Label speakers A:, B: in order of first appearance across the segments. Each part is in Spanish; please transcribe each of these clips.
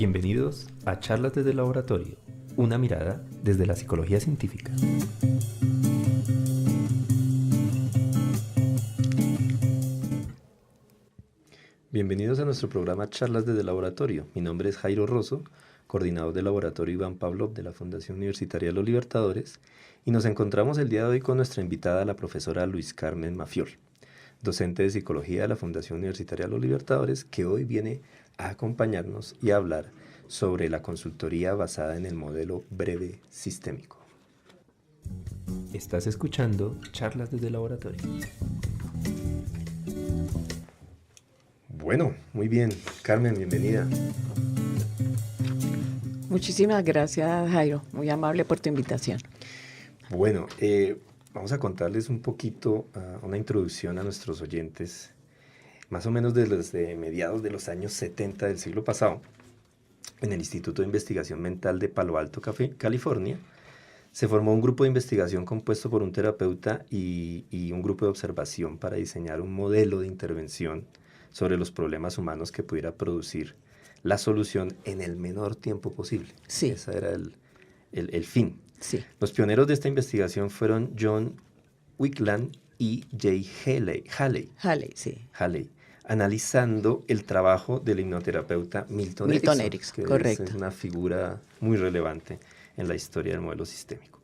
A: Bienvenidos a Charlas desde el Laboratorio, una mirada desde la psicología científica. Bienvenidos a nuestro programa Charlas desde el Laboratorio. Mi nombre es Jairo Rosso, coordinador del Laboratorio Iván Pavlov de la Fundación Universitaria de los Libertadores, y nos encontramos el día de hoy con nuestra invitada, la profesora Luis Carmen Mafiol, docente de Psicología de la Fundación Universitaria de los Libertadores, que hoy viene a acompañarnos y a hablar sobre la consultoría basada en el modelo breve sistémico. Estás escuchando Charlas desde el Laboratorio. Bueno, muy bien. Carmen, bienvenida.
B: Muchísimas gracias, Jairo. Muy amable por tu invitación.
A: Bueno, vamos a contarles un poquito, una introducción a nuestros oyentes. Más o menos desde mediados de los años 70 del siglo pasado, en el Instituto de Investigación Mental de Palo Alto, California, se formó un grupo de investigación compuesto por un terapeuta y un grupo de observación para diseñar un modelo de intervención sobre los problemas humanos que pudiera producir la solución en el menor tiempo posible.
B: Sí.
A: Ese era el fin.
B: Sí.
A: Los pioneros de esta investigación fueron John Wickland y Jay Haley.
B: Haley,
A: Analizando el trabajo del hipnoterapeuta Milton Erickson, que
B: correcto.
A: es una figura muy relevante en la historia del modelo sistémico,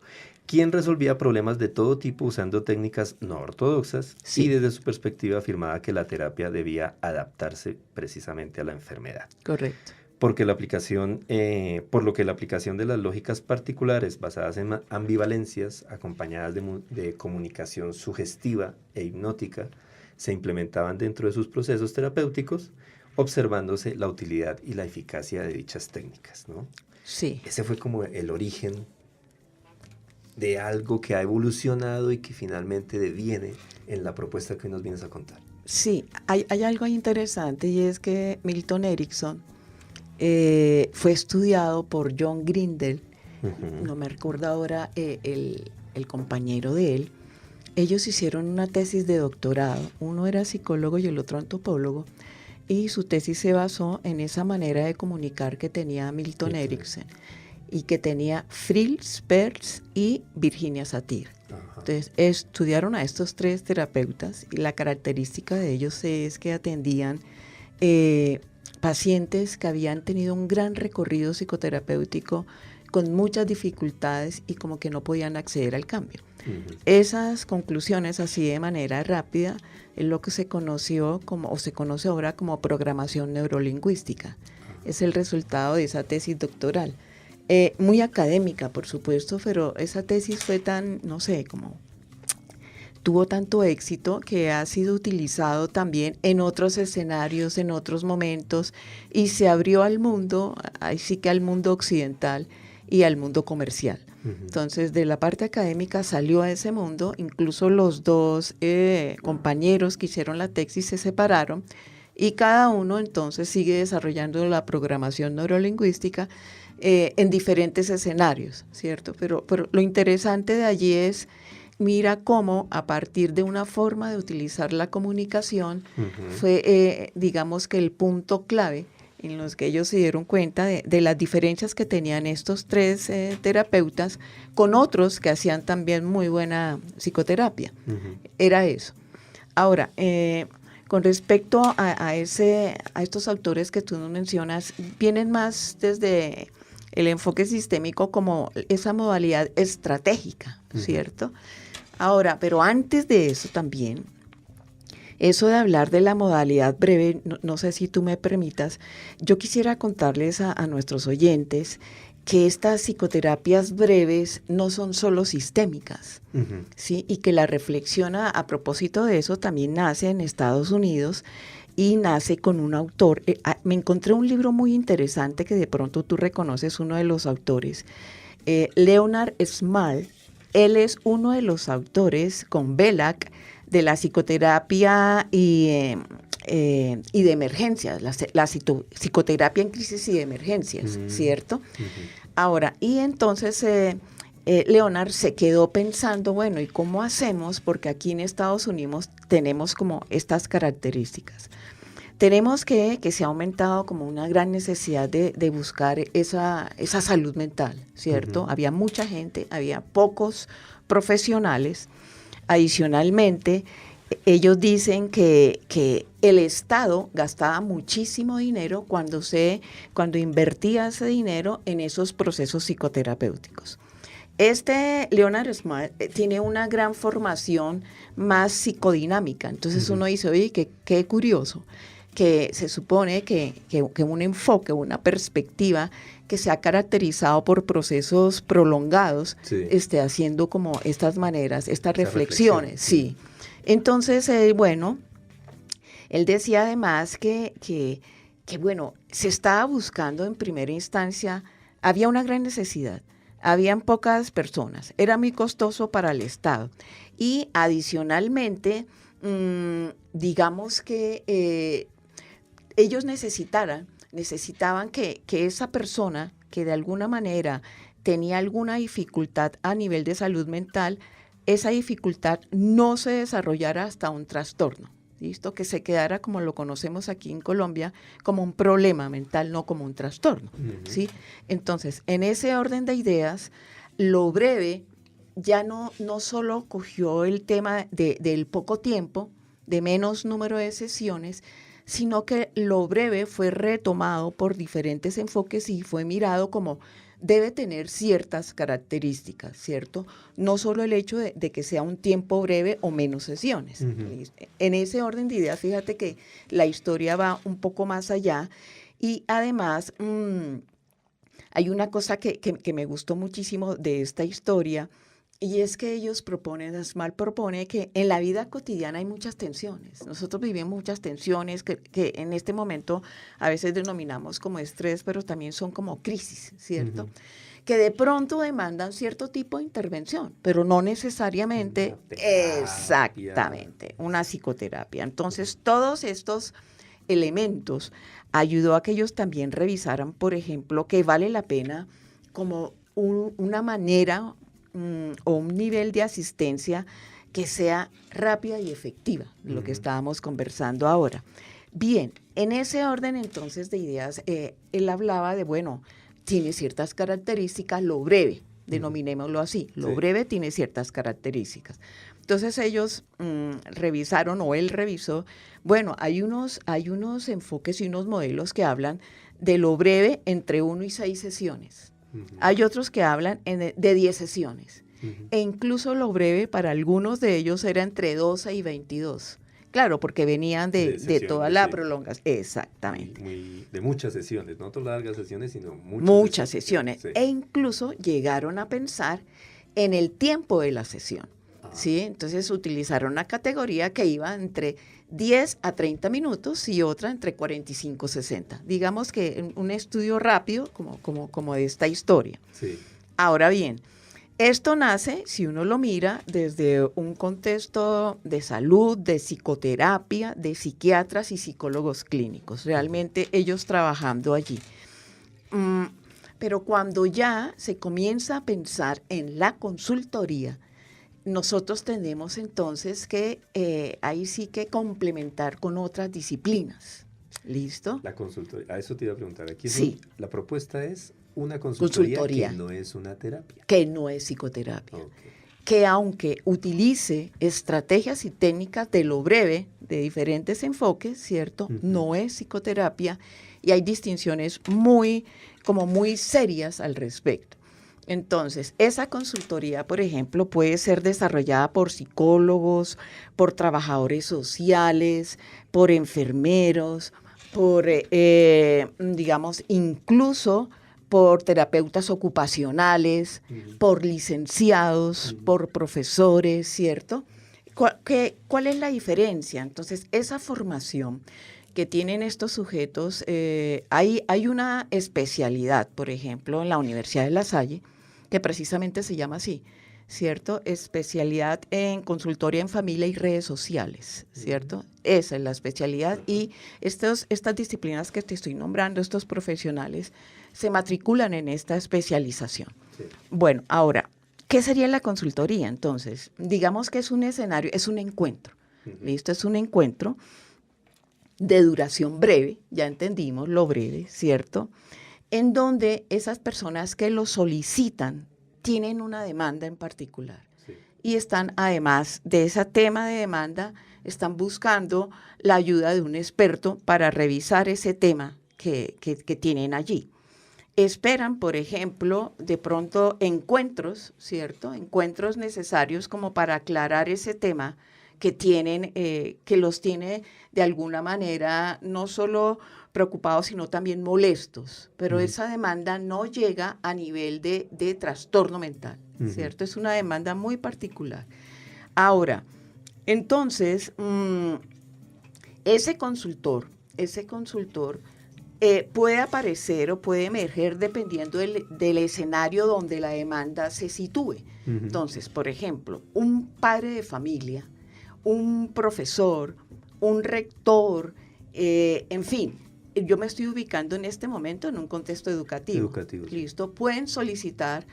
A: quien resolvía problemas de todo tipo usando técnicas no ortodoxas,
B: Sí.
A: y desde su perspectiva afirmaba que la terapia debía adaptarse precisamente a la enfermedad.
B: Correcto.
A: Por lo que la aplicación de las lógicas particulares basadas en ambivalencias, acompañadas de comunicación sugestiva e hipnótica, se implementaban dentro de sus procesos terapéuticos, observándose la utilidad y la eficacia de dichas técnicas, ¿no?
B: Sí.
A: Ese fue como el origen de algo que ha evolucionado y que finalmente deviene en la propuesta que hoy nos vienes a contar.
B: Sí, hay algo interesante, y es que Milton Erickson fue estudiado por John Grindel.
A: Uh-huh.
B: No me recuerdo ahora el compañero de él. Ellos hicieron una tesis de doctorado, uno era psicólogo y el otro antropólogo, y su tesis se basó en esa manera de comunicar que tenía Milton Erickson y que tenía Fritz Perls y Virginia Satir.
A: Ajá.
B: Entonces estudiaron a estos tres terapeutas y la característica de ellos es que atendían pacientes que habían tenido un gran recorrido psicoterapéutico con muchas dificultades y como que no podían acceder al cambio. Uh-huh. Esas conclusiones, así de manera rápida, es lo que se conoció como, o se conoce ahora como programación neurolingüística. Uh-huh. Es el resultado de esa tesis doctoral. Muy académica, por supuesto, pero esa tesis fue tan, no sé, como tuvo tanto éxito que ha sido utilizado también en otros escenarios, en otros momentos, y se abrió al mundo, ahí sí que al mundo occidental y al mundo comercial. Uh-huh. Entonces, de la parte académica salió a ese mundo, incluso los dos compañeros que hicieron la tesis se separaron, y cada uno entonces sigue desarrollando la programación neurolingüística en diferentes escenarios, ¿cierto? Pero lo interesante de allí es, mira cómo a partir de una forma de utilizar la comunicación, uh-huh, fue, digamos que el punto clave en los que ellos se dieron cuenta de las diferencias que tenían estos tres terapeutas con otros que hacían también muy buena psicoterapia. Uh-huh. Era eso. Ahora, con respecto a estos autores que tú nos mencionas, vienen más desde el enfoque sistémico como esa modalidad estratégica, uh-huh, ¿cierto? Ahora, pero antes de eso también, eso de hablar de la modalidad breve, no sé si tú me permitas, yo quisiera contarles a nuestros oyentes que estas psicoterapias breves no son solo sistémicas, uh-huh, ¿sí? Y que la reflexión a propósito de eso también nace en Estados Unidos y nace con un autor. Me encontré un libro muy interesante que de pronto tú reconoces uno de los autores, Leonard Small. Él es uno de los autores con Belak de la psicoterapia y de emergencias, la psicoterapia en crisis y de emergencias, uh-huh, ¿cierto? Uh-huh. Ahora, y entonces Leonard se quedó pensando, bueno, ¿y cómo hacemos? Porque aquí en Estados Unidos tenemos como estas características. tenemos que se ha aumentado como una gran necesidad de buscar esa salud mental, ¿cierto? Había mucha gente, había pocos profesionales. Adicionalmente, ellos dicen que el Estado gastaba muchísimo dinero cuando invertía ese dinero en esos procesos psicoterapéuticos. Leonard Smart tiene una gran formación más psicodinámica. Entonces uno dice, oye, qué curioso, que se supone que un enfoque, una perspectiva que se ha caracterizado por procesos prolongados, esté haciendo como estas maneras, estas reflexiones. Sí. Entonces, bueno, él decía además que bueno, se estaba buscando en primera instancia, había una gran necesidad. Habían pocas personas, era muy costoso para el Estado y adicionalmente, digamos que ellos necesitaban que esa persona que de alguna manera tenía alguna dificultad a nivel de salud mental, esa dificultad no se desarrollara hasta un trastorno. ¿Listo? Que se quedara, como lo conocemos aquí en Colombia, como un problema mental, no como un trastorno. ¿Sí? Entonces, en ese orden de ideas, lo breve ya no solo cogió el tema del poco tiempo, de menos número de sesiones, sino que lo breve fue retomado por diferentes enfoques y fue mirado como debe tener ciertas características, ¿cierto? No solo el hecho de que sea un tiempo breve o menos sesiones. En ese orden de ideas, fíjate que la historia va un poco más allá y además hay una cosa que me gustó muchísimo de esta historia y es que ellos Smart propone que en la vida cotidiana hay muchas tensiones. Nosotros vivimos muchas tensiones que en este momento a veces denominamos como estrés, pero también son como crisis, ¿cierto? Que de pronto demandan cierto tipo de intervención, pero no necesariamente exactamente una psicoterapia. Entonces, todos estos elementos ayudó a que ellos también revisaran, por ejemplo, que vale la pena como una manera o un nivel de asistencia que sea rápida y efectiva, lo que estábamos conversando ahora. Bien, en ese orden entonces de ideas, él hablaba de, bueno, tiene ciertas características, lo breve, denominémoslo así, lo breve tiene ciertas características. Entonces ellos revisaron, o él revisó, bueno, hay unos enfoques y unos modelos que hablan de lo breve entre 1 y 6 sesiones. Hay otros que hablan de 10 sesiones. E incluso lo breve para algunos de ellos era entre 12 y 22. Claro, porque venían de toda la prolongación. Exactamente.
A: De muchas sesiones, no todas largas sesiones, sino
B: muchas sesiones. Sí. E incluso llegaron a pensar en el tiempo de la sesión. ¿Sí? Entonces utilizaron una categoría que iba entre 10 a 30 minutos y otra entre 45 y 60. Digamos que un estudio rápido como de esta historia.
A: Sí.
B: Ahora bien, esto nace, si uno lo mira, desde un contexto de salud, de psicoterapia, de psiquiatras y psicólogos clínicos. Realmente ellos trabajando allí. Pero cuando ya se comienza a pensar en la consultoría, nosotros tenemos entonces que ahí sí que complementar con otras disciplinas. ¿Listo?
A: La consultoría, a eso te iba a preguntar. Aquí
B: sí.
A: La propuesta es una consultoría que no es una terapia.
B: Que no es psicoterapia. Okay. Que aunque utilice estrategias y técnicas de lo breve, de diferentes enfoques, ¿cierto? No es psicoterapia y hay distinciones muy serias al respecto. Entonces, esa consultoría, por ejemplo, puede ser desarrollada por psicólogos, por trabajadores sociales, por enfermeros, por, digamos, incluso por terapeutas ocupacionales, por licenciados, por profesores, ¿cierto? ¿Cuál es la diferencia? Entonces, esa formación que tienen estos sujetos, hay una especialidad, por ejemplo, en la Universidad de La Salle, que precisamente se llama así, ¿cierto? Especialidad en consultoría en familia y redes sociales, ¿cierto? Esa es la especialidad y estas disciplinas que te estoy nombrando, estos profesionales, se matriculan en esta especialización. Sí. Bueno, ahora, ¿qué sería la consultoría? Entonces, digamos que es un escenario, es un encuentro, ¿listo? Es un encuentro de duración breve, ya entendimos lo breve, ¿cierto? En donde esas personas que lo solicitan tienen una demanda en particular. Sí. Y están, además de ese tema de demanda, están buscando la ayuda de un experto para revisar ese tema que tienen allí. Esperan, por ejemplo, de pronto encuentros, ¿cierto? Encuentros necesarios como para aclarar ese tema que tienen, que los tiene de alguna manera no solo preocupados, sino también molestos. Pero esa demanda no llega a nivel de trastorno mental, ¿cierto? Es una demanda muy particular. Ahora, entonces, ese consultor puede aparecer o puede emerger dependiendo del escenario donde la demanda se sitúe. Entonces, por ejemplo, un padre de familia, un profesor, un rector, en fin, yo me estoy ubicando en este momento en un contexto educativo. ¿Listo? Pueden solicitar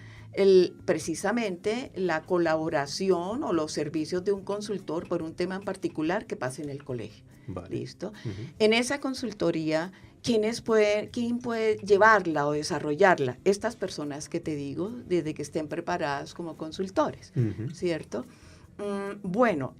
B: precisamente la colaboración o los servicios de un consultor por un tema en particular que pase en el colegio. Vale. ¿Listo? En esa consultoría, ¿quién puede llevarla o desarrollarla? Estas personas que te digo, desde que estén preparadas como consultores, ¿cierto? Bueno,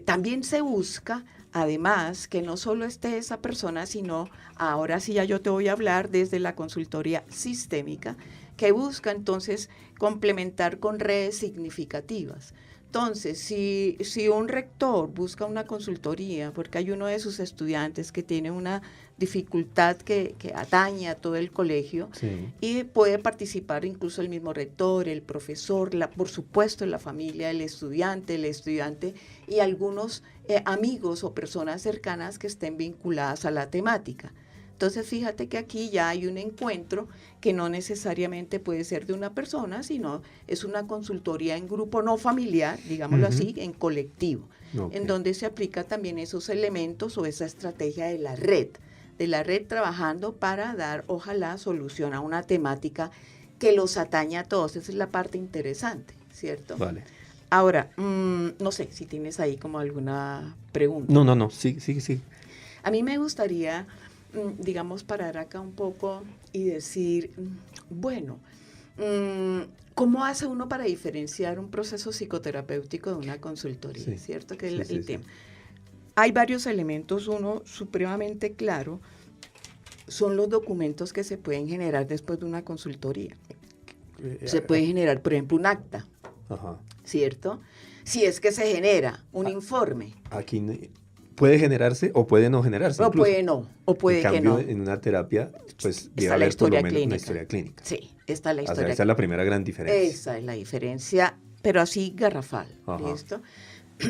B: también se busca, además, que no solo esté esa persona, sino, ahora sí ya yo te voy a hablar desde la consultoría sistémica, que busca entonces complementar con redes significativas. Entonces, si un rector busca una consultoría porque hay uno de sus estudiantes que tiene una dificultad que atañe a todo el colegio, sí, y puede participar incluso el mismo rector, el profesor, por supuesto la familia, el estudiante y algunos amigos o personas cercanas que estén vinculadas a la temática. Entonces, fíjate que aquí ya hay un encuentro que no necesariamente puede ser de una persona, sino es una consultoría en grupo no familiar, digámoslo así, en colectivo, en donde se aplica también esos elementos o esa estrategia de la red trabajando para dar, ojalá, solución a una temática que los atañe a todos. Esa es la parte interesante, ¿cierto?
A: Vale.
B: Ahora, no sé si tienes ahí como alguna pregunta.
A: No, sí.
B: A mí me gustaría, digamos, parar acá un poco y decir, bueno, ¿cómo hace uno para diferenciar un proceso psicoterapéutico de una consultoría? Sí, ¿cierto? Que es el tema. Hay varios elementos. Uno supremamente claro son los documentos que se pueden generar después de una consultoría. Se puede generar, por ejemplo, un acta, ¿cierto? Si es que se genera un informe.
A: Aquí puede generarse o puede no generarse.
B: O puede no, o puede que no.
A: En una terapia, pues
B: debe haber por lo menos
A: una historia clínica.
B: Sí, está la historia.
A: Esa es la primera gran diferencia.
B: Esa es la diferencia, pero así garrafal, ¿listo?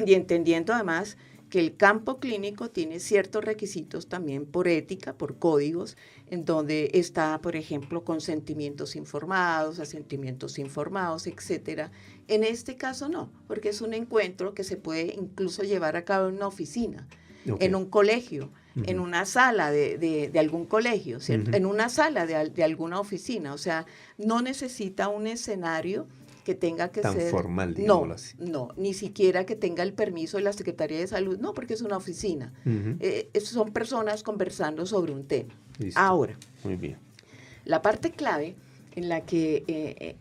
B: Y entendiendo además que el campo clínico tiene ciertos requisitos también por ética, por códigos, en donde está, por ejemplo, consentimientos informados, asentimientos informados, etcétera. En este caso no, porque es un encuentro que se puede incluso llevar a cabo en una oficina, en un colegio, en una sala de algún colegio, ¿cierto? En una sala de alguna oficina. O sea, no necesita un escenario que tenga que
A: ser
B: tan
A: formal, digámoslo así.
B: No, ni siquiera que tenga el permiso de la Secretaría de Salud, no, porque es una oficina. Son personas conversando sobre un tema.
A: Listo.
B: Ahora,
A: muy bien.
B: La parte clave en la que,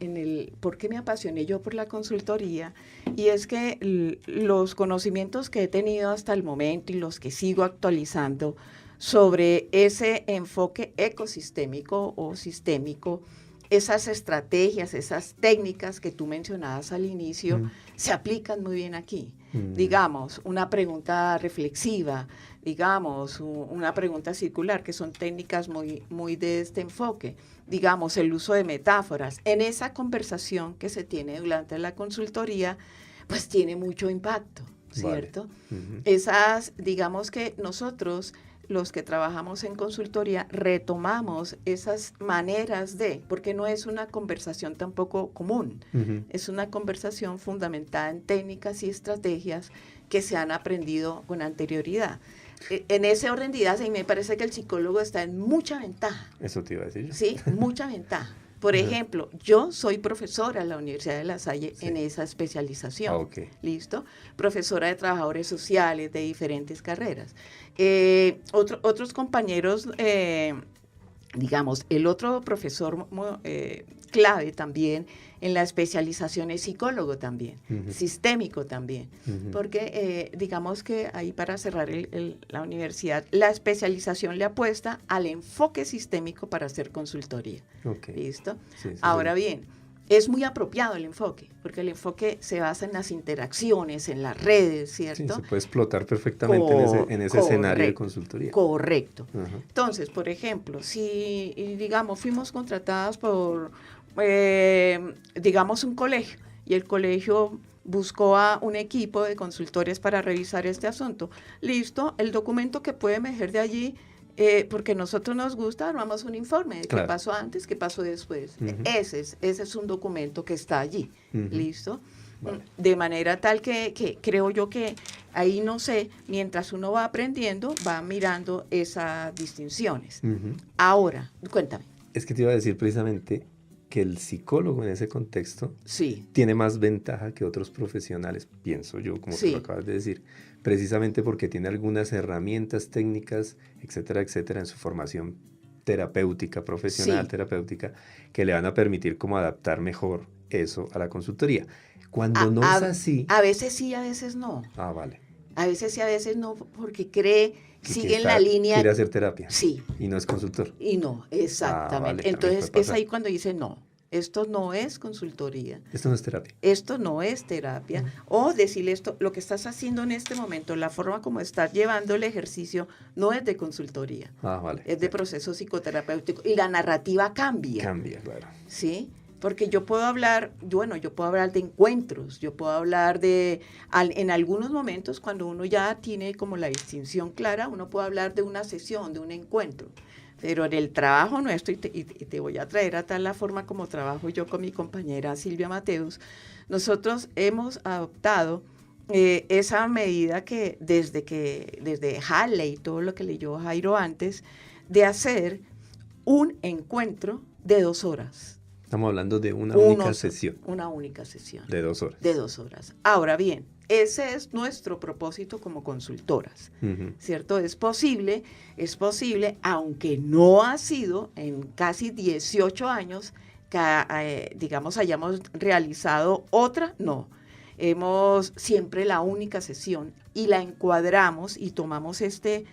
B: ¿por qué me apasioné yo por la consultoría? Y es que los conocimientos que he tenido hasta el momento y los que sigo actualizando sobre ese enfoque ecosistémico o sistémico, esas estrategias, esas técnicas que tú mencionabas al inicio, se aplican muy bien aquí. Digamos, una pregunta reflexiva, digamos, una pregunta circular, que son técnicas muy de este enfoque. Digamos, el uso de metáforas. En esa conversación que se tiene durante la consultoría, pues tiene mucho impacto, ¿cierto? Vale. Esas, digamos que nosotros, los que trabajamos en consultoría, retomamos esas maneras porque no es una conversación tampoco común, es una conversación fundamentada en técnicas y estrategias que se han aprendido con anterioridad. En ese orden de ideas, a mí me parece que el psicólogo está en mucha ventaja.
A: Eso te iba a decir yo.
B: Sí, mucha ventaja. Por ejemplo, yo soy profesora en la Universidad de La Salle en esa especialización.
A: Okay.
B: ¿Listo? Profesora de trabajadores sociales de diferentes carreras. Otros compañeros, digamos, el otro profesor clave también en la especialización es psicólogo también, sistémico también, porque digamos que ahí para cerrar la universidad, la especialización le apuesta al enfoque sistémico para hacer consultoría.
A: Okay.
B: ¿Listo?
A: Sí,
B: Ahora bien, es muy apropiado el enfoque, porque el enfoque se basa en las interacciones, en las redes, ¿cierto?
A: Sí, se puede explotar perfectamente en ese escenario de consultoría.
B: Correcto. Entonces, por ejemplo, si, digamos, fuimos contratados por, digamos, un colegio, y el colegio buscó a un equipo de consultores para revisar este asunto. Listo, el documento que puede emerger de allí, porque a nosotros nos gusta, armamos un informe de qué pasó antes, qué pasó después. Ese es un documento que está allí, ¿listo? Vale. De manera tal que creo yo que ahí, no sé, mientras uno va aprendiendo, va mirando esas distinciones. Ahora, cuéntame.
A: Es que te iba a decir precisamente que el psicólogo en ese contexto
B: sí.
A: tiene más ventaja que otros profesionales, pienso yo, como tú lo acabas de decir, precisamente porque tiene algunas herramientas técnicas, etcétera, etcétera, en su formación terapéutica, profesional, terapéutica, que le van a permitir como adaptar mejor eso a la consultoría. Cuando no es así...
B: A veces sí, a veces no.
A: Ah, vale.
B: A veces sí, a veces no, porque sigue en la línea...
A: Quiere hacer terapia.
B: Sí.
A: Y no es consultor.
B: Y no, exactamente.
A: Vale,
B: entonces es ahí cuando dice no. Esto no es consultoría.
A: Esto no es terapia.
B: Esto no es terapia. O decirle esto, lo que estás haciendo en este momento, la forma como estás llevando el ejercicio, no es de consultoría.
A: Vale.
B: Es de proceso psicoterapéutico. Y la narrativa cambia.
A: Cambia, claro.
B: ¿Sí? Porque yo puedo hablar de encuentros, yo puedo hablar en algunos momentos, cuando uno ya tiene como la distinción clara, uno puede hablar de una sesión, de un encuentro. Pero en el trabajo nuestro, y te voy a traer a tal la forma como trabajo yo con mi compañera Silvia Mateus, nosotros hemos adoptado esa medida que desde Halley, todo lo que leyó Jairo antes, de hacer un encuentro de 2 horas.
A: Estamos hablando de una única sesión.
B: Una única sesión.
A: De 2 horas.
B: De 2 horas. Ahora bien, ese es nuestro propósito como consultoras, ¿cierto? Es posible, aunque no ha sido en casi 18 años que, digamos, hayamos realizado otra, no. Hemos siempre la única sesión y la encuadramos y tomamos este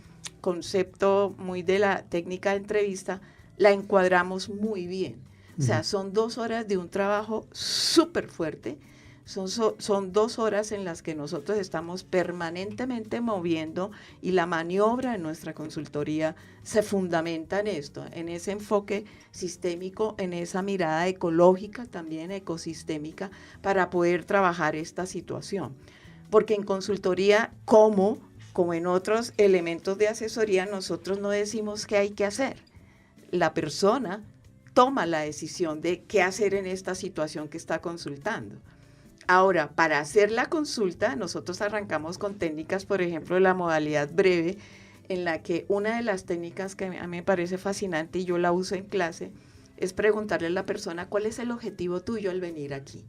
B: concepto muy de la técnica de entrevista, la encuadramos muy bien. O sea, son 2 horas de un trabajo súper fuerte. Son 2 horas en las que nosotros estamos permanentemente moviendo y la maniobra de nuestra consultoría se fundamenta en esto, en ese enfoque sistémico, en esa mirada ecológica también, ecosistémica, para poder trabajar esta situación. Porque en consultoría, como en otros elementos de asesoría, nosotros no decimos qué hay que hacer. La persona toma la decisión de qué hacer en esta situación que está consultando. Ahora, para hacer la consulta, nosotros arrancamos con técnicas, por ejemplo, de la modalidad breve, en la que una de las técnicas que a mí me parece fascinante y yo la uso en clase, es preguntarle a la persona cuál es el objetivo tuyo al venir aquí,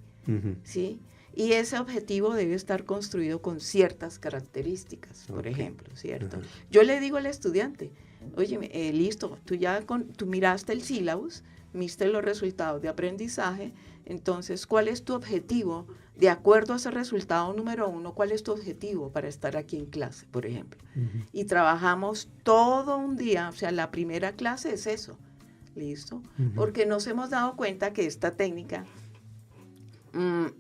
B: ¿sí? Y ese objetivo debe estar construido con ciertas características, por ejemplo, ¿cierto? Yo le digo al estudiante, oye, listo, tú miraste el sílabus, viste los resultados de aprendizaje, entonces, ¿cuál es tu objetivo? De acuerdo a ese resultado número 1, ¿cuál es tu objetivo para estar aquí en clase, por ejemplo? Y trabajamos todo un día, o sea, la primera clase es eso, ¿listo? Porque nos hemos dado cuenta que esta técnica,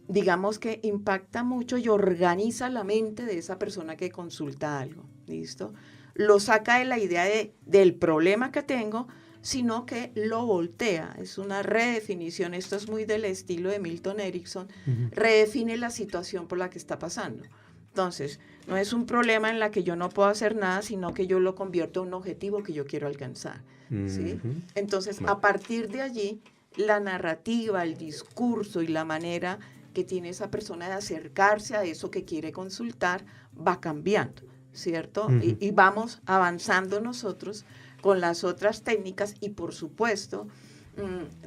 B: digamos que impacta mucho y organiza la mente de esa persona que consulta algo, ¿listo? Lo saca de la idea del problema que tengo, sino que lo voltea. Es una redefinición, esto es muy del estilo de Milton Erickson, redefine la situación por la que está pasando. Entonces, no es un problema en la que yo no puedo hacer nada, sino que yo lo convierto en un objetivo que yo quiero alcanzar, ¿sí? Entonces, a partir de allí, la narrativa, el discurso y la manera que tiene esa persona de acercarse a eso que quiere consultar va cambiando, ¿cierto? Y vamos avanzando nosotros con las otras técnicas y, por supuesto,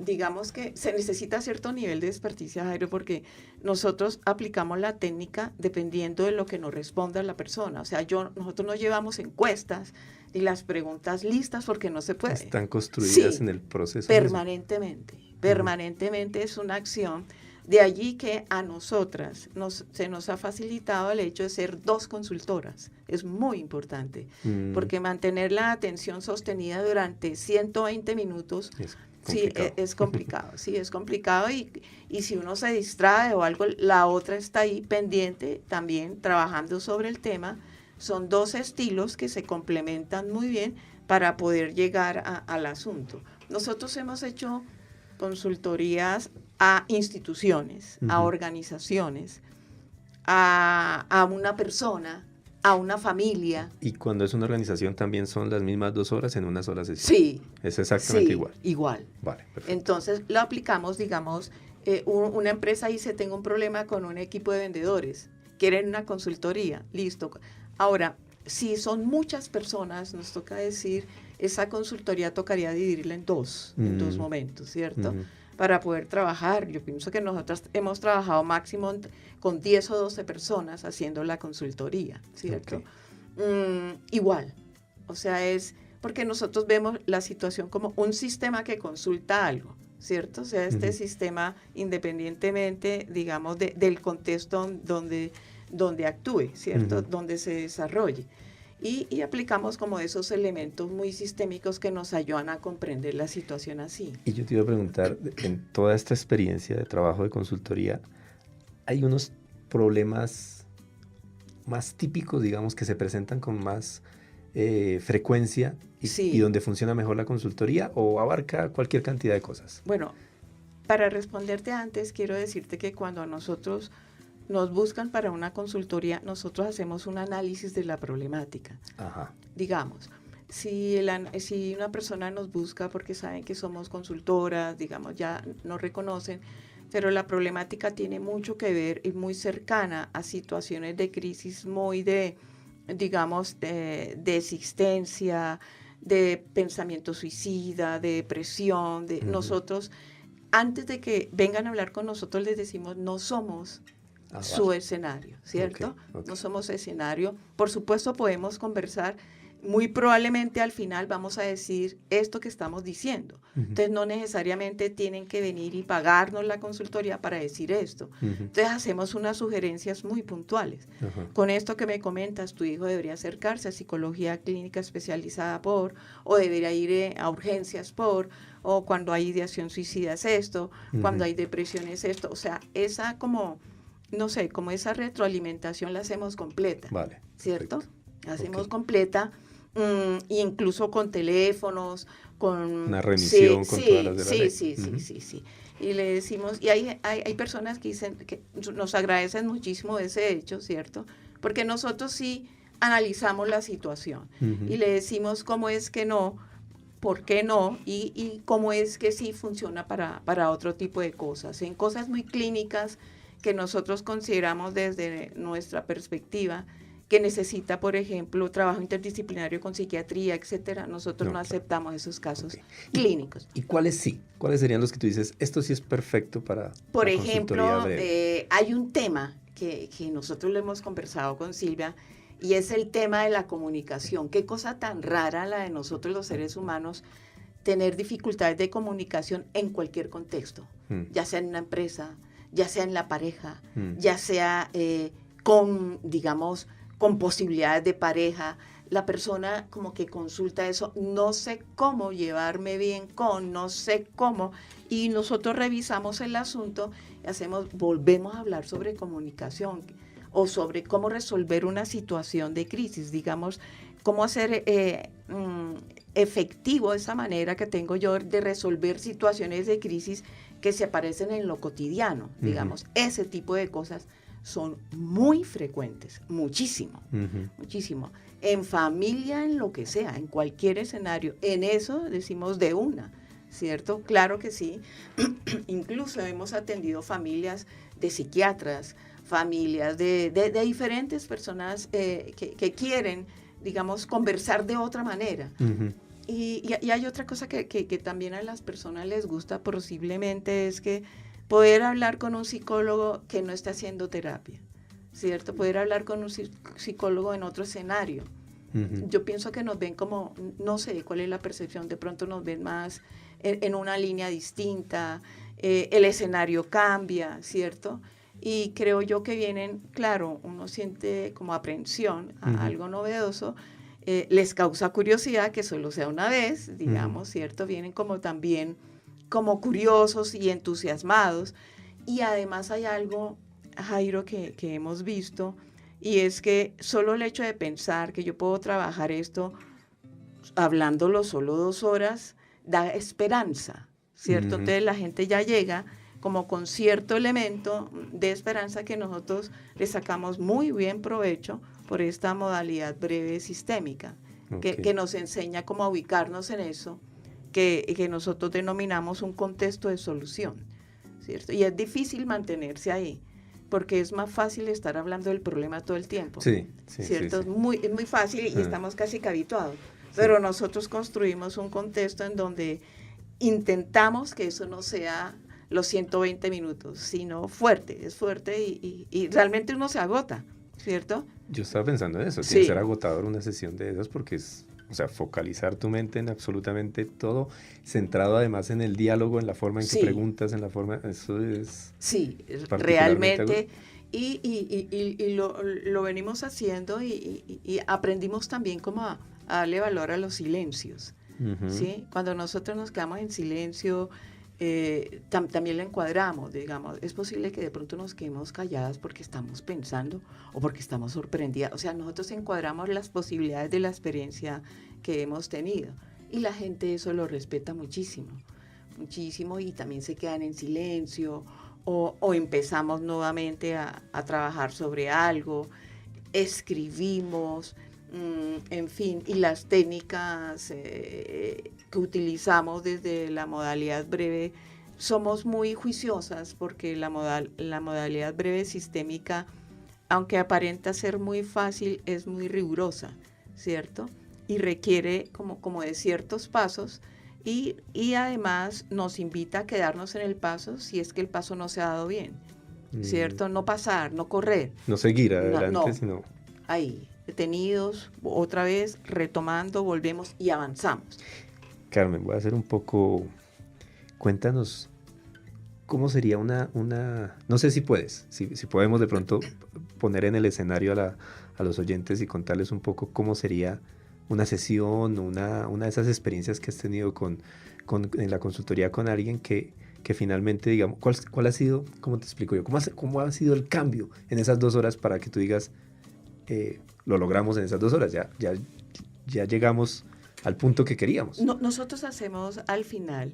B: digamos que se necesita cierto nivel de experticia, Jairo, porque nosotros aplicamos la técnica dependiendo de lo que nos responda la persona. O sea, nosotros no llevamos encuestas y las preguntas listas porque no se puede.
A: Están construidas
B: Sí,
A: en el proceso.
B: permanentemente. Permanentemente es una acción. De allí que a nosotras se nos ha facilitado el hecho de ser 2 consultoras. Es muy importante, porque mantener la atención sostenida durante 120 minutos es complicado. Sí, es complicado y si uno se distrae o algo, la otra está ahí pendiente también trabajando sobre el tema. Son 2 estilos que se complementan muy bien para poder llegar al asunto. Nosotros hemos hecho consultorías a instituciones, a organizaciones, a una persona, a una familia.
A: Y cuando es una organización también son las mismas 2 horas en una sola sesión.
B: Sí.
A: Es exactamente igual.
B: Igual.
A: Vale, perfecto.
B: Entonces lo aplicamos, digamos, una empresa dice, tengo un problema con un equipo de vendedores, quieren una consultoría, listo. Ahora, si son muchas personas, nos toca decir, esa consultoría tocaría dividirla en dos momentos, ¿cierto? Para poder trabajar. Yo pienso que nosotros hemos trabajado máximo con 10 o 12 personas haciendo la consultoría, ¿cierto? Igual, o sea, es porque nosotros vemos la situación como un sistema que consulta algo, ¿cierto? O sea, este sistema, independientemente, digamos, del contexto donde actúe, ¿cierto? Donde se desarrolle. Y aplicamos como esos elementos muy sistémicos que nos ayudan a comprender la situación así.
A: Y yo te iba a preguntar, en toda esta experiencia de trabajo de consultoría, ¿hay unos problemas más típicos, digamos, que se presentan con más frecuencia y donde funciona mejor la consultoría o abarca cualquier cantidad de cosas?
B: Bueno, para responderte antes, quiero decirte que cuando a nosotros nos buscan para una consultoría, nosotros hacemos un análisis de la problemática.
A: Ajá.
B: Digamos, si una persona nos busca porque saben que somos consultoras, digamos, ya nos reconocen, pero la problemática tiene mucho que ver y muy cercana a situaciones de crisis muy digamos, de existencia, de pensamiento suicida, de depresión. Nosotros, antes de que vengan a hablar con nosotros, les decimos, no somos su escenario, ¿cierto? No somos escenario. Por supuesto podemos conversar, muy probablemente al final vamos a decir esto que estamos diciendo. Entonces no necesariamente tienen que venir y pagarnos la consultoría para decir esto. Entonces hacemos unas sugerencias muy puntuales. Con esto que me comentas, tu hijo debería acercarse a psicología clínica especializada o debería ir a urgencias o cuando hay ideación suicida es esto, cuando hay depresión es esto. O sea, esa como esa retroalimentación la hacemos completa,
A: vale,
B: ¿cierto? La hacemos completa, incluso con teléfonos, con...
A: Una remisión con todas las de la ley.
B: Sí. Y le decimos, y hay personas que dicen que nos agradecen muchísimo ese hecho, ¿cierto? Porque nosotros sí analizamos la situación y le decimos cómo es que no, por qué no, y cómo es que sí funciona para otro tipo de cosas. En cosas muy clínicas que nosotros consideramos desde nuestra perspectiva que necesita, por ejemplo, trabajo interdisciplinario con psiquiatría, etcétera, nosotros no aceptamos esos casos clínicos.
A: ¿Y cuáles sí? ¿Cuáles serían los que tú dices, esto sí es perfecto para
B: por ejemplo, hay un tema que nosotros lo hemos conversado con Silvia, y es el tema de la comunicación. Qué cosa tan rara la de nosotros los seres humanos, tener dificultades de comunicación en cualquier contexto, ya sea en una empresa, ya sea en la pareja, ya sea con posibilidades de pareja. La persona como que consulta eso, no sé cómo llevarme bien no sé cómo, y nosotros revisamos el asunto y volvemos a hablar sobre comunicación o sobre cómo resolver una situación de crisis, digamos, cómo hacer efectivo esa manera que tengo yo de resolver situaciones de crisis que se aparecen en lo cotidiano, digamos. Ese tipo de cosas son muy frecuentes, muchísimo. En familia, en lo que sea, en cualquier escenario. En eso decimos de una, ¿cierto? Claro que sí. Incluso hemos atendido familias de psiquiatras, familias de diferentes personas que quieren, digamos, conversar de otra manera. Y hay otra cosa que también a las personas les gusta posiblemente, es que poder hablar con un psicólogo que no está haciendo terapia, ¿cierto? Poder hablar con un psicólogo en otro escenario. Yo pienso que nos ven como, no sé cuál es la percepción, de pronto nos ven más en una línea distinta, el escenario cambia, ¿cierto? Y creo yo que vienen, claro, uno siente como aprehensión a algo novedoso, les causa curiosidad que solo sea una vez, digamos, ¿cierto? Vienen como también como curiosos y entusiasmados. Y además hay algo, Jairo, que hemos visto, y es que solo el hecho de pensar que yo puedo trabajar esto hablándolo solo 2 horas da esperanza, ¿cierto? Entonces la gente ya llega como con cierto elemento de esperanza que nosotros le sacamos muy bien provecho por esta modalidad breve sistémica, que nos enseña cómo a ubicarnos en eso, que nosotros denominamos un contexto de solución, ¿cierto? Y es difícil mantenerse ahí, porque es más fácil estar hablando del problema todo el tiempo, ¿cierto? Sí. Es muy fácil y estamos casi que habituados, pero nosotros construimos un contexto en donde intentamos que eso no sea los 120 minutos, sino fuerte, es fuerte y realmente uno se agota, ¿cierto?
A: Yo estaba pensando en eso, tiene que ser agotador una sesión de esas porque es, o sea, focalizar tu mente en absolutamente todo, centrado además en el diálogo, en la forma en que preguntas, en la forma, eso es...
B: Sí, realmente, y lo venimos haciendo y aprendimos también como a darle valor a los silencios, ¿sí? Cuando nosotros nos quedamos en silencio, también lo encuadramos, digamos, es posible que de pronto nos quedemos calladas porque estamos pensando o porque estamos sorprendidas, o sea, nosotros encuadramos las posibilidades de la experiencia que hemos tenido y la gente eso lo respeta muchísimo, muchísimo, y también se quedan en silencio o empezamos nuevamente a trabajar sobre algo, escribimos, en fin, y las técnicas que utilizamos desde la modalidad breve, somos muy juiciosas porque la modalidad breve sistémica, aunque aparenta ser muy fácil, es muy rigurosa, ¿cierto? Y requiere como de ciertos pasos y además nos invita a quedarnos en el paso si es que el paso no se ha dado bien, ¿cierto? No pasar, no correr.
A: No seguir adelante, sino...
B: Ahí, detenidos, otra vez, retomando, volvemos y avanzamos.
A: Carmen, voy a hacer un poco... Cuéntanos, ¿cómo sería una... No sé si puedes, si podemos de pronto poner en el escenario a los oyentes y contarles un poco cómo sería una sesión, una de esas experiencias que has tenido en la consultoría con alguien que finalmente, digamos, ¿cuál ha sido, cómo te explico yo, cómo ha sido el cambio en esas 2 horas para que tú digas, lo logramos en esas 2 horas, ya llegamos al punto que queríamos?
B: Nosotros hacemos al final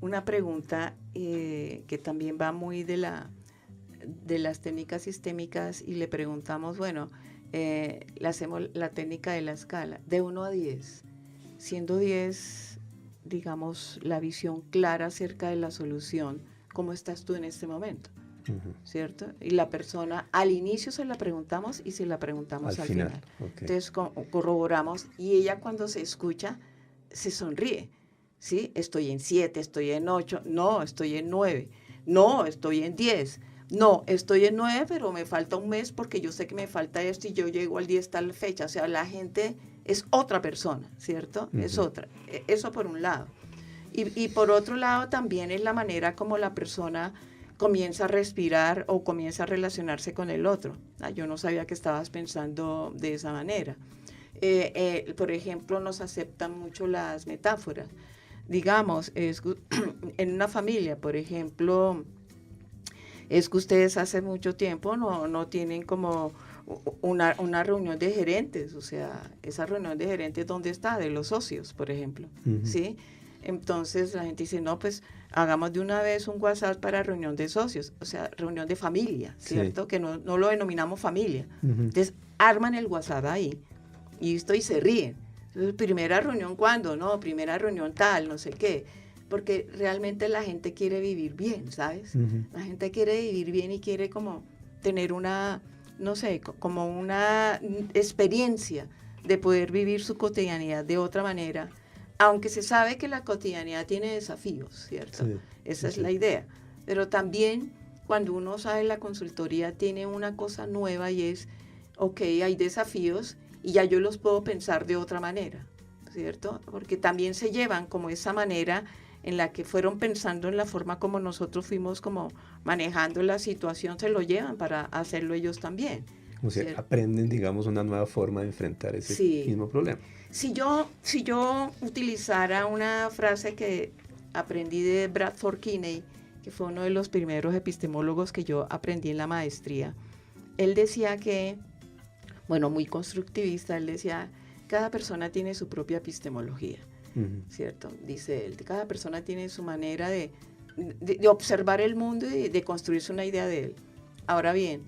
B: una pregunta que también va muy de las técnicas sistémicas y le preguntamos, bueno, le hacemos la técnica de la escala, de 1 a 10, siendo 10, digamos, la visión clara acerca de la solución, ¿cómo estás tú en este momento? ¿Cierto? Y la persona, al inicio se la preguntamos y se la preguntamos al final. Okay. Entonces corroboramos y ella cuando se escucha se sonríe, ¿sí? Estoy en 7, estoy en 8, no, estoy en 9, no, estoy en 10. No, estoy en 9, pero me falta un mes porque yo sé que me falta esto y yo llego al 10 tal fecha. O sea, la gente es otra persona, ¿cierto? Es otra. Eso por un lado. Y por otro lado también es la manera como la persona comienza a respirar o comienza a relacionarse con el otro. Yo no sabía que estabas pensando de esa manera. Por ejemplo, nos aceptan mucho las metáforas. Digamos, en una familia, por ejemplo... Es que ustedes hace mucho tiempo no tienen como una reunión de gerentes, o sea, esa reunión de gerentes, ¿dónde está? De los socios, por ejemplo, ¿sí? Entonces la gente dice, no, pues hagamos de una vez un WhatsApp para reunión de socios, o sea, reunión de familia, ¿cierto? Sí. Que no lo denominamos familia. Entonces arman el WhatsApp ahí y se ríen. Entonces, ¿primera reunión cuándo? No, primera reunión tal, no sé qué. Porque realmente la gente quiere vivir bien, ¿sabes? La gente quiere vivir bien y quiere como tener una, no sé, como una experiencia de poder vivir su cotidianidad de otra manera, aunque se sabe que la cotidianidad tiene desafíos, ¿cierto?
A: Sí,
B: Esa es
A: sí.
B: la idea. Pero también cuando uno sabe la consultoría tiene una cosa nueva y es, ok, hay desafíos y ya yo los puedo pensar de otra manera, ¿cierto? Porque también se llevan como esa manera en la que fueron pensando en la forma como nosotros fuimos como manejando la situación, se lo llevan para hacerlo ellos también.
A: O sea,
B: ¿Cierto?
A: aprenden, digamos, una nueva forma de enfrentar ese
B: Sí.
A: mismo problema.
B: Si yo utilizara una frase que aprendí de Bradford Kinney, que fue uno de los primeros epistemólogos que yo aprendí en la maestría, él decía que, bueno, muy constructivista, él decía, cada persona tiene su propia epistemología, ¿cierto? Dice él, cada persona tiene su manera de observar el mundo y de construirse una idea de él. Ahora bien,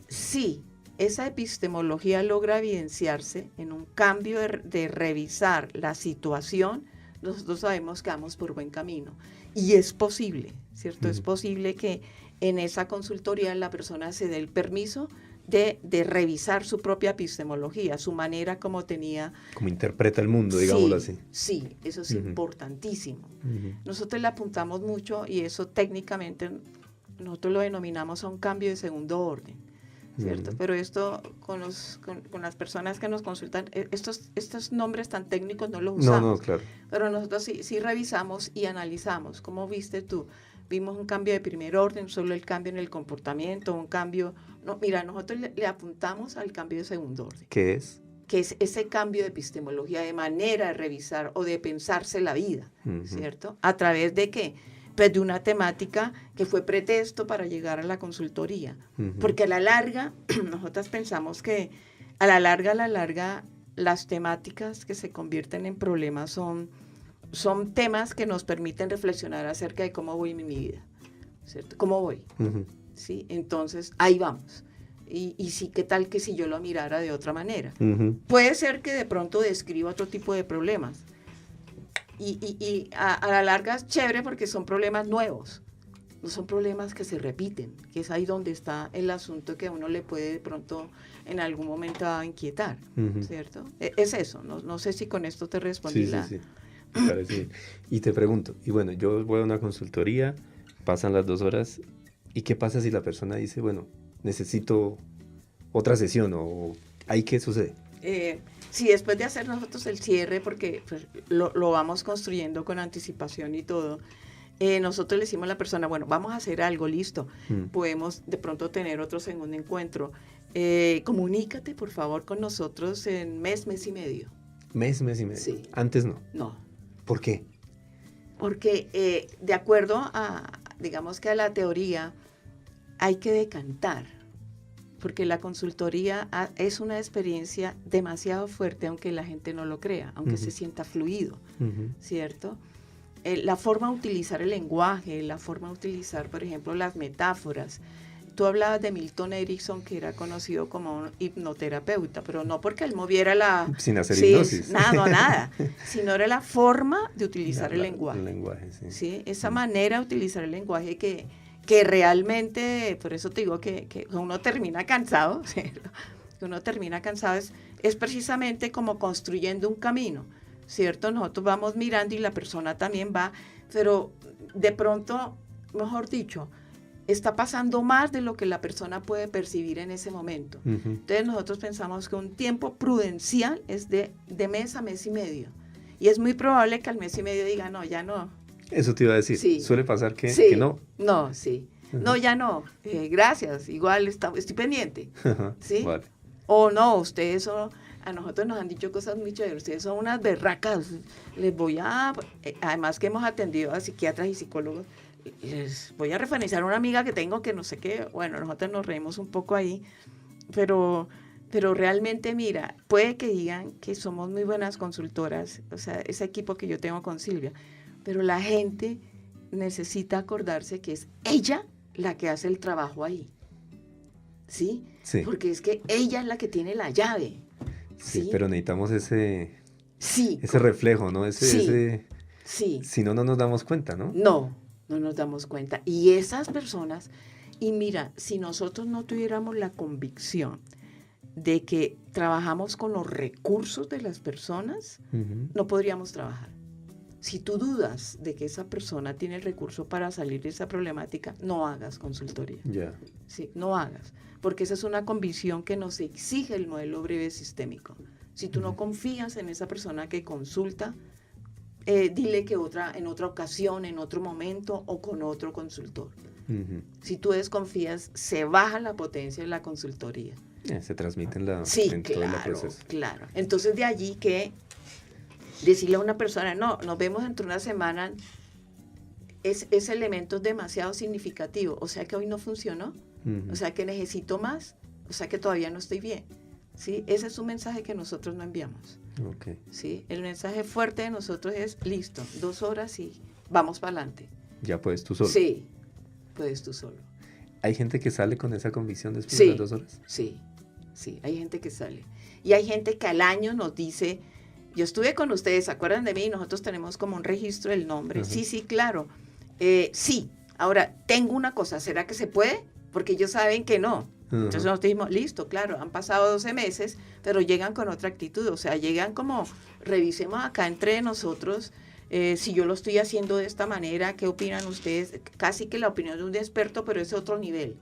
B: sí, esa epistemología logra evidenciarse en un cambio de revisar la situación, nosotros sabemos que vamos por buen camino. Y es posible, ¿cierto? Es posible que en esa consultoría la persona se dé el permiso de revisar su propia epistemología, su manera como tenía...
A: Como interpreta el mundo, digámoslo
B: sí,
A: así.
B: Sí, eso es importantísimo. Nosotros le apuntamos mucho y eso técnicamente nosotros lo denominamos a un cambio de segundo orden, ¿cierto? Pero esto con las personas que nos consultan, estos nombres tan técnicos no los usamos.
A: No, claro.
B: Pero nosotros sí revisamos y analizamos. ¿Cómo viste tú? Vimos un cambio de primer orden, solo el cambio en el comportamiento, un cambio... No, mira, nosotros le apuntamos al cambio de segundo orden.
A: ¿Qué es?
B: Que es ese cambio de epistemología, de manera de revisar o de pensarse la vida, ¿cierto? ¿A través de qué? Pues de una temática que fue pretexto para llegar a la consultoría. Porque a la larga, nosotras pensamos que a la larga, las temáticas que se convierten en problemas son temas que nos permiten reflexionar acerca de cómo voy en mi vida, ¿cierto? ¿Cómo voy? ¿Sí? Entonces, ahí vamos. Y sí, ¿qué tal que si yo lo mirara de otra manera? Puede ser que de pronto describa otro tipo de problemas. Y a la larga es chévere porque son problemas nuevos. No son problemas que se repiten, que es ahí donde está el asunto que a uno le puede de pronto en algún momento inquietar, ¿cierto? Es eso. No sé si con esto te respondí.
A: Sí. Me parece bien. Y te pregunto, y bueno, yo voy a una consultoría, pasan las 2 horas, ¿y qué pasa si la persona dice, bueno, necesito otra sesión o ahí qué sucede?
B: Sí, después de hacer nosotros el cierre, porque pues, lo vamos construyendo con anticipación y todo, nosotros le decimos a la persona, bueno, vamos a hacer algo, listo, podemos de pronto tener otro segundo encuentro. Comunícate, por favor, con nosotros en mes y medio.
A: Mes y medio.
B: Sí.
A: Antes no.
B: No.
A: ¿Por qué?
B: Porque de acuerdo a, digamos que a la teoría, hay que decantar, porque la consultoría es una experiencia demasiado fuerte, aunque la gente no lo crea, aunque se sienta fluido, ¿cierto? La forma de utilizar el lenguaje, la forma de utilizar, por ejemplo, las metáforas. Tú hablabas de Milton Erickson, que era conocido como un hipnoterapeuta, pero no porque él moviera la...
A: Sin hacer hipnosis.
B: Nada, sino era la forma de utilizar el lenguaje.
A: El lenguaje, sí.
B: ¿Sí? Esa manera de utilizar el lenguaje que realmente, por eso te digo que uno termina cansado, ¿cierto? Que uno termina cansado es precisamente como construyendo un camino, ¿cierto? Nosotros vamos mirando y la persona también va, pero de pronto, mejor dicho, está pasando más de lo que la persona puede percibir en ese momento. Entonces nosotros pensamos que un tiempo prudencial es de mes a mes y medio. Y es muy probable que al mes y medio diga, no, ya no.
A: Eso te iba a decir.
B: Sí.
A: Suele pasar que no.
B: No, sí. No, ya no. Gracias. Igual estoy pendiente. ¿Sí?
A: Vale.
B: O no, ustedes son... A nosotros nos han dicho cosas muy chéveres. Ustedes son unas berracas. Les voy a... además que hemos atendido a psiquiatras y psicólogos, les voy a referenciar a una amiga que tengo que no sé qué. Bueno, nosotros nos reímos un poco ahí. Pero realmente, mira, puede que digan que somos muy buenas consultoras. O sea, ese equipo que yo tengo con Silvia. Pero la gente necesita acordarse que es ella la que hace el trabajo ahí. ¿Sí?
A: Sí.
B: Porque es que ella es la que tiene la llave.
A: Sí, pero necesitamos ese
B: Sí.
A: reflejo, ¿no?
B: Sí.
A: Si no, no nos damos cuenta, ¿no?
B: No nos damos cuenta. Y esas personas, y mira, si nosotros no tuviéramos la convicción de que trabajamos con los recursos de las personas, no podríamos trabajar. Si tú dudas de que esa persona tiene el recurso para salir de esa problemática, no hagas consultoría.
A: Ya.
B: Sí, no hagas, porque esa es una convicción que nos exige el modelo breve sistémico. Si tú no confías en esa persona que consulta, dile que en otra ocasión, en otro momento o con otro consultor. Si tú desconfías, se baja la potencia de la consultoría.
A: Se transmite en todo el proceso.
B: Claro. Entonces de allí que decirle a una persona, no, nos vemos dentro de una semana, ese elemento es demasiado significativo. O sea que hoy no funcionó, o sea que necesito más, o sea que todavía no estoy bien. ¿Sí? Ese es un mensaje que nosotros no enviamos.
A: Okay.
B: ¿Sí? El mensaje fuerte de nosotros es, listo, 2 horas y vamos para adelante.
A: ¿Ya puedes tú solo?
B: Sí, puedes tú solo.
A: ¿Hay gente que sale con esa convicción después
B: Sí,
A: de las 2 horas?
B: Sí, hay gente que sale. Y hay gente que al año nos dice, yo estuve con ustedes, ¿se acuerdan de mí? Nosotros tenemos como un registro del nombre. Uh-huh. Sí, claro. Sí, ahora, tengo una cosa, ¿será que se puede? Porque ellos saben que no. Entonces nosotros dijimos, listo, claro, han pasado 12 meses, pero llegan con otra actitud, o sea, llegan como, revisemos acá entre nosotros, si yo lo estoy haciendo de esta manera, ¿qué opinan ustedes? Casi que la opinión de un experto, pero es otro nivel,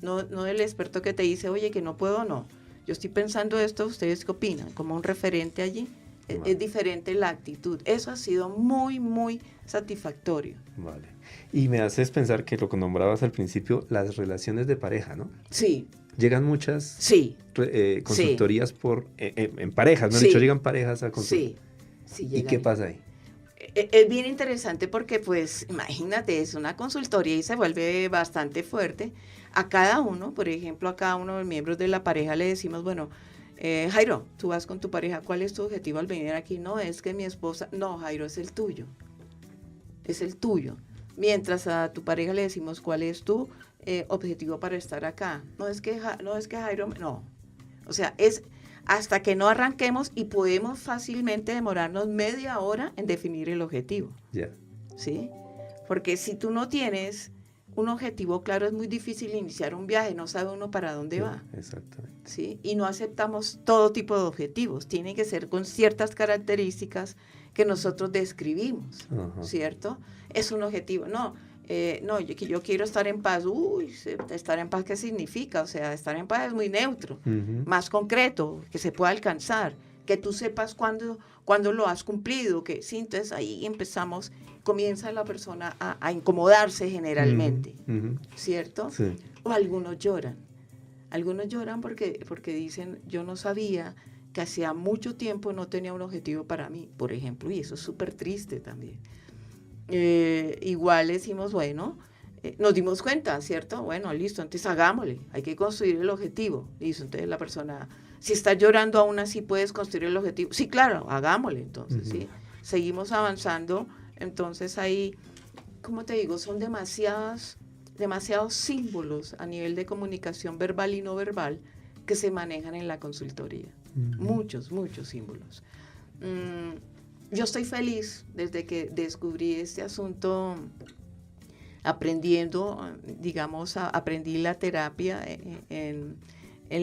B: no del experto que te dice, oye, que no puedo, no, yo estoy pensando esto, ¿ustedes qué opinan? Como un referente allí, es diferente la actitud, eso ha sido muy, muy satisfactorio.
A: Vale. Y me haces pensar que lo que nombrabas al principio, las relaciones de pareja, ¿no?
B: Sí.
A: Llegan muchas consultorías en parejas, ¿no?
B: Sí.
A: Llegan parejas a consultar.
B: Sí.
A: ¿Y qué pasa ahí?
B: Es bien interesante porque, pues, imagínate, es una consultoría y se vuelve bastante fuerte. A cada uno, por ejemplo, a cada uno de los miembros de la pareja le decimos, bueno, Jairo, tú vas con tu pareja, ¿cuál es tu objetivo al venir aquí? No, es que mi esposa, no, Jairo, es el tuyo. Es el tuyo. Mientras a tu pareja le decimos cuál es tu objetivo para estar acá. No es que Jairo, no. O sea, es hasta que no arranquemos y podemos fácilmente demorarnos media hora en definir el objetivo.
A: Ya.
B: ¿Sí? Porque si tú no tienes un objetivo claro, es muy difícil iniciar un viaje, no sabe uno para dónde va.
A: Exactamente.
B: ¿Sí? Y no aceptamos todo tipo de objetivos, tienen que ser con ciertas características que nosotros describimos, ¿cierto? Es un objetivo, no, yo quiero estar en paz. Estar en paz, ¿qué significa? O sea, estar en paz es muy neutro, más concreto, que se pueda alcanzar, que tú sepas cuándo lo has cumplido, que sí, entonces ahí comienza la persona a incomodarse generalmente, ¿cierto?
A: Sí.
B: O algunos lloran porque dicen, yo no sabía que hacía mucho tiempo no tenía un objetivo para mí, por ejemplo, y eso es súper triste también. Igual decimos, bueno, nos dimos cuenta, ¿cierto? Bueno, listo, entonces hagámosle, hay que construir el objetivo. Listo, entonces la persona, si está llorando aún así puedes construir el objetivo. Sí, claro, hagámosle entonces, ¿sí? Seguimos avanzando, entonces ahí, ¿cómo te digo? Son demasiados símbolos a nivel de comunicación verbal y no verbal que se manejan en la consultoría. Muchos símbolos. Yo estoy feliz desde que descubrí este asunto, aprendí la terapia en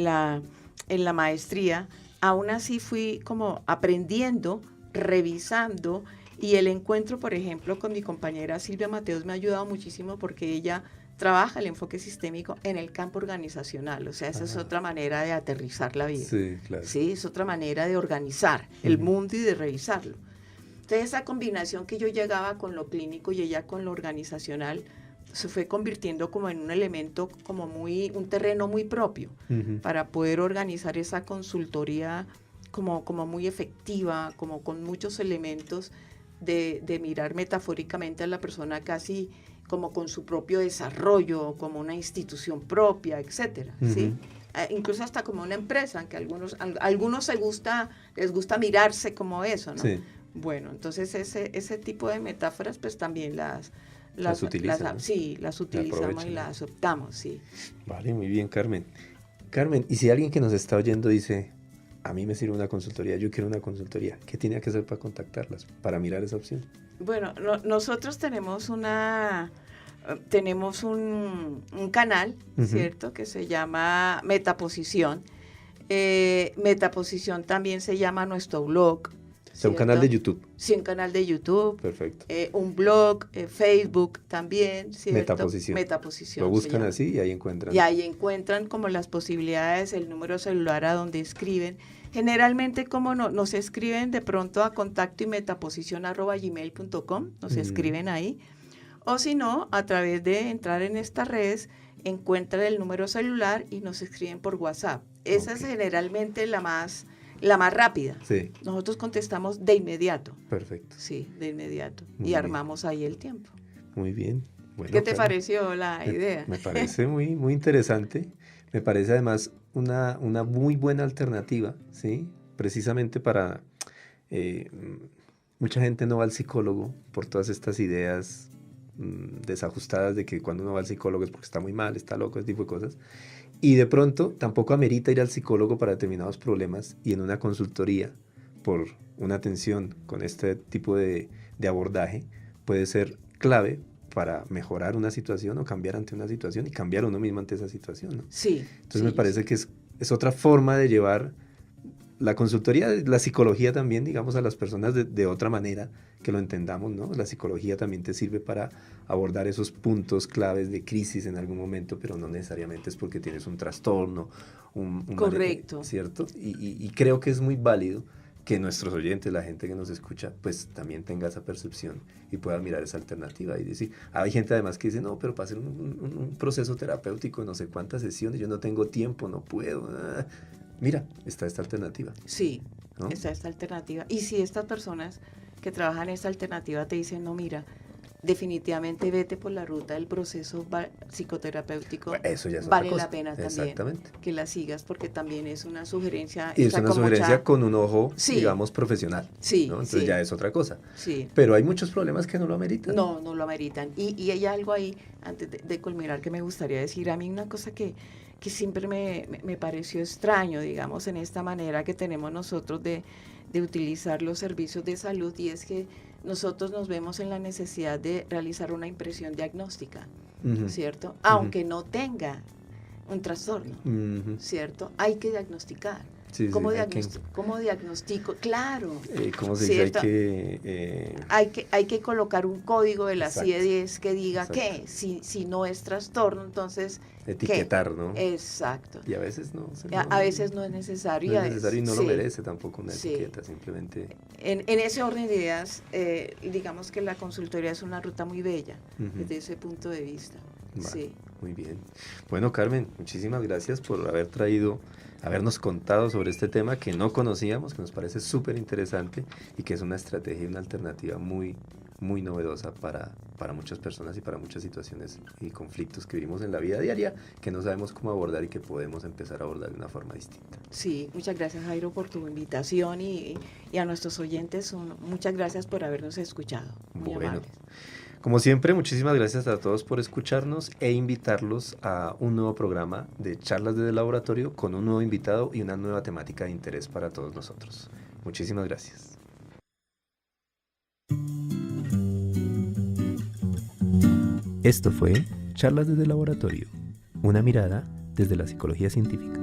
B: la maestría. Aún así fui como aprendiendo, revisando, y el encuentro, por ejemplo, con mi compañera Silvia Mateos me ha ayudado muchísimo porque ella trabaja el enfoque sistémico en el campo organizacional, o sea, esa es otra manera de aterrizar la vida.
A: Sí, claro.
B: Sí, es otra manera de organizar el mundo y de revisarlo. Entonces, esa combinación que yo llegaba con lo clínico y ella con lo organizacional, se fue convirtiendo como en un elemento, un terreno muy propio para poder organizar esa consultoría como muy efectiva, como con muchos elementos de mirar metafóricamente a la persona casi como con su propio desarrollo, como una institución propia, etcétera, ¿sí? Incluso hasta como una empresa, que algunos les gusta mirarse como eso, ¿no?
A: Sí.
B: Bueno, entonces ese tipo de metáforas pues también las
A: utilizan, ¿no?
B: Sí, las utilizamos y las adoptamos, sí.
A: Vale, muy bien, Carmen. Carmen, y si alguien que nos está oyendo dice, a mí me sirve una consultoría, yo quiero una consultoría, ¿qué tiene que hacer para contactarlas, para mirar esa opción?
B: Bueno, nosotros tenemos un canal, ¿cierto? Que se llama Metaposición. Metaposición también se llama nuestro blog,
A: sea, un canal de YouTube.
B: Sí, un canal de YouTube.
A: Perfecto.
B: Un blog, Facebook también, ¿cierto?
A: Metaposición.
B: Metaposición.
A: Lo buscan así y ahí encuentran.
B: Y ahí encuentran como las posibilidades, el número celular a donde escriben. Generalmente, como nos escriben de pronto a contacto y metaposición@gmail.com, nos escriben ahí. O si no, a través de entrar en estas redes, encuentran el número celular y nos escriben por WhatsApp. Esa es generalmente la más rápida.
A: Sí.
B: Nosotros contestamos de inmediato.
A: Perfecto.
B: Sí, de inmediato.
A: Muy
B: y
A: bien.
B: armamos ahí el tiempo.
A: Muy bien. Bueno,
B: ¿Qué te pareció la idea?
A: Me parece muy, muy interesante. Me parece además una muy buena alternativa, ¿sí? Precisamente para... mucha gente no va al psicólogo por todas estas ideas desajustadas de que cuando uno va al psicólogo es porque está muy mal, está loco, ese tipo de cosas. Y de pronto tampoco amerita ir al psicólogo para determinados problemas, y en una consultoría por una atención con este tipo de abordaje puede ser clave para mejorar una situación o cambiar ante una situación y cambiar uno mismo ante esa situación, ¿no?
B: Sí.
A: Entonces me parece que es otra forma de llevar la consultoría, la psicología también, digamos, a las personas de otra manera, que lo entendamos, ¿no? La psicología también te sirve para abordar esos puntos claves de crisis en algún momento, pero no necesariamente es porque tienes un trastorno,
B: Correcto.
A: ¿cierto? Y creo que es muy válido que nuestros oyentes, la gente que nos escucha, pues también tenga esa percepción y pueda mirar esa alternativa y decir, hay gente además que dice, no, pero para hacer un proceso terapéutico, no sé cuántas sesiones, yo no tengo tiempo, no puedo. Mira, está esta alternativa.
B: Sí,
A: ¿no?
B: está esta alternativa. Y si estas personas que trabajan esta alternativa te dicen, no, mira, definitivamente vete por la ruta del proceso psicoterapéutico,
A: eso ya es
B: vale
A: otra cosa.
B: la pena también que la sigas, porque también es una sugerencia.
A: Y es una sugerencia con un ojo, digamos, profesional.
B: Sí,
A: ¿no? Entonces ya es otra cosa.
B: Sí.
A: Pero hay muchos problemas que no lo ameritan.
B: No lo ameritan. Y hay algo ahí, antes de culminar, que me gustaría decir. A mí una cosa que siempre me pareció extraño, digamos, en esta manera que tenemos nosotros de utilizar los servicios de salud, y es que nosotros nos vemos en la necesidad de realizar una impresión diagnóstica, ¿cierto? Aunque no tenga un trastorno, ¿cierto? Hay que diagnosticar.
A: Sí,
B: ¿Cómo diagnostico? Claro.
A: ¿Cómo se dice?
B: Hay que colocar un código de la CIE-10 que diga que si no es trastorno, entonces...
A: Etiquetar,
B: ¿qué?
A: ¿no?
B: Exacto.
A: Y a veces no.
B: A veces no es necesario.
A: No es necesario y no lo merece tampoco una etiqueta, simplemente...
B: En ese orden de ideas, digamos que la consultoría es una ruta muy bella desde ese punto de vista.
A: Sí. Muy bien. Bueno, Carmen, muchísimas gracias por habernos contado sobre este tema que no conocíamos, que nos parece súper interesante y que es una estrategia y una alternativa muy, muy novedosa para muchas personas y para muchas situaciones y conflictos que vivimos en la vida diaria, que no sabemos cómo abordar y que podemos empezar a abordar de una forma distinta.
B: Sí, muchas gracias, Jairo, por tu invitación, y a nuestros oyentes, muchas gracias por habernos escuchado. Muy amables.
A: Como siempre, muchísimas gracias a todos por escucharnos e invitarlos a un nuevo programa de charlas desde el laboratorio con un nuevo invitado y una nueva temática de interés para todos nosotros. Muchísimas gracias. Esto fue Charlas desde el laboratorio, una mirada desde la psicología científica.